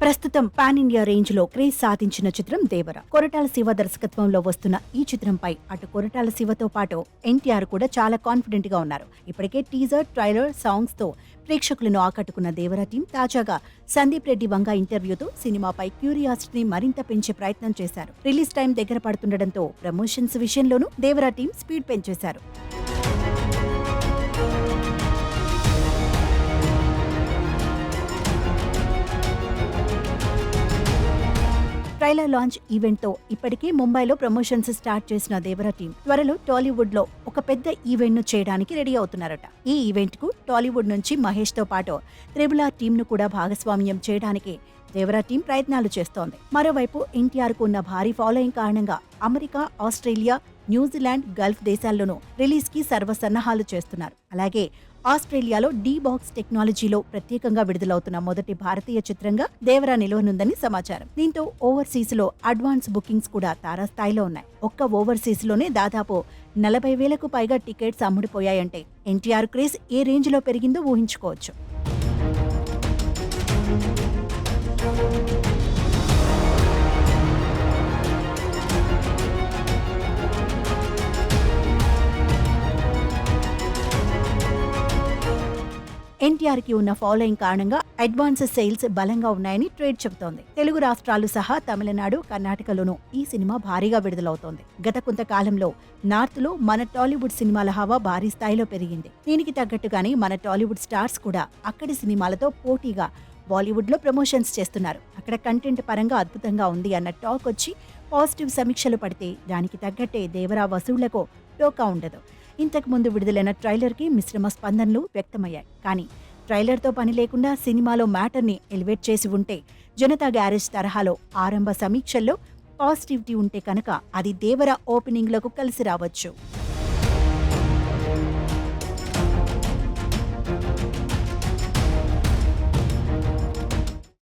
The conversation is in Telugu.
ప్రస్తుతం పాన్ ఇండియా రేంజ్ లో క్రేజ్ సాధించిన చిత్రం దేవర. కొరటాల శివ దర్శకత్వంలో వస్తున్న ఈ చిత్రంపై అటు కొరటాల శివతో పాటు ఎన్టీఆర్ కూడా చాలా కాన్ఫిడెంట్ గా ఉన్నారు. ఇప్పటికే టీజర్, ట్రైలర్, సాంగ్స్ తో ప్రేక్షకులను ఆకట్టుకున్న దేవర టీం తాజాగా సందీప్ రెడ్డి వంగ ఇంటర్వ్యూతో సినిమాపై క్యూరియాసిటీని మరింత పెంచే ప్రయత్నం చేశారు. రిలీజ్ టైం దగ్గర పడుతుండటంతో ప్రమోషన్స్ విషయంలోనూ దేవర టీం స్పీడ్ పెంచేశారు. ట్రైలర్ లాంచ్ ఈవెంట్ తో ఇప్పటికే ముంబైలో ప్రమోషన్స్ స్టార్ట్ చేసిన దేవర టీం త్వరలో టాలీవుడ్ లో ఒక పెద్ద ఈవెంట్ ను చేయడానికి రెడీ అవుతున్నారట. ఈ ఈవెంట్ కు టాలీవుడ్ నుంచి మహేష్ తో పాటు త్రిబుల్ ఆర్ టీం ను కూడా భాగస్వామ్యం చేయడానికి దేవర టీం ప్రయత్నాలు చేస్తోంది. మరోవైపు ఎన్టీఆర్ కు ఉన్న భారీ ఫాలోయింగ్ కారణంగా అమెరికా, ఆస్ట్రేలియా, న్యూజిలాండ్, గల్ఫ్ దేశాల్లోనూ రిలీజ్ కి సర్వసన్నాహాలు చేస్తున్నారు. అలాగే ఆస్ట్రేలియాలో D-BOX టెక్నాలజీలో ప్రత్యేకంగా విడుదలవుతున్న మొదటి భారతీయ చిత్రంగా దేవర నిలవనుందని సమాచారం. దీంతో ఓవర్సీస్ లో అడ్వాన్స్ బుకింగ్స్ కూడా తారాస్థాయిలో ఉన్నాయి. ఒక్క ఓవర్సీస్ లోనే దాదాపు 40,000కు పైగా టికెట్స్ అమ్ముడిపోయాయంటే ఎన్టీఆర్ క్రేజ్ ఏ రేంజ్ లో పెరిగిందో ఊహించుకోవచ్చు. ఎన్టీఆర్ కి ఉన్న ఫాలోయింగ్ కారణంగా అడ్వాన్స్ సేల్స్ బలంగా ఉన్నాయని ట్రేడ్ చెబుతోంది. తెలుగు రాష్ట్రాలు సహా తమిళనాడు, కర్ణాటకలోనూ ఈ సినిమా భారీగా విడుదలవుతోంది. గత కొంతకాలంలో నార్త్ లో మన టాలీవుడ్ సినిమాల హవా భారీ స్థాయిలో పెరిగింది. దీనికి తగ్గట్టుగానే మన టాలీవుడ్ స్టార్స్ కూడా అక్కడి సినిమాలతో పోటీగా బాలీవుడ్ లో ప్రమోషన్స్ చేస్తున్నారు. అక్కడ కంటెంట్ పరంగా అద్భుతంగా ఉంది అన్న టాక్ వచ్చి పాజిటివ్ సమీక్షలు పడితే దానికి తగ్గట్టే దేవరా వసూళ్లకు టోకా ఉండదు. ఇంతకు ముందు విడుదలైన ట్రైలర్ కి మిశ్రమ స్పందనలు వ్యక్తమయ్యాయి. కానీ ట్రైలర్ తో పని లేకుండా సినిమాలో మ్యాటర్ ని ఎలివేట్ చేసి ఉంటే, జనతా గ్యారేజ్ తరహాలో ఆరంభ సమీక్షల్లో పాజిటివిటీ ఉంటే కనుక అది దేవర ఓపెనింగ్లకు కలిసి రావచ్చు.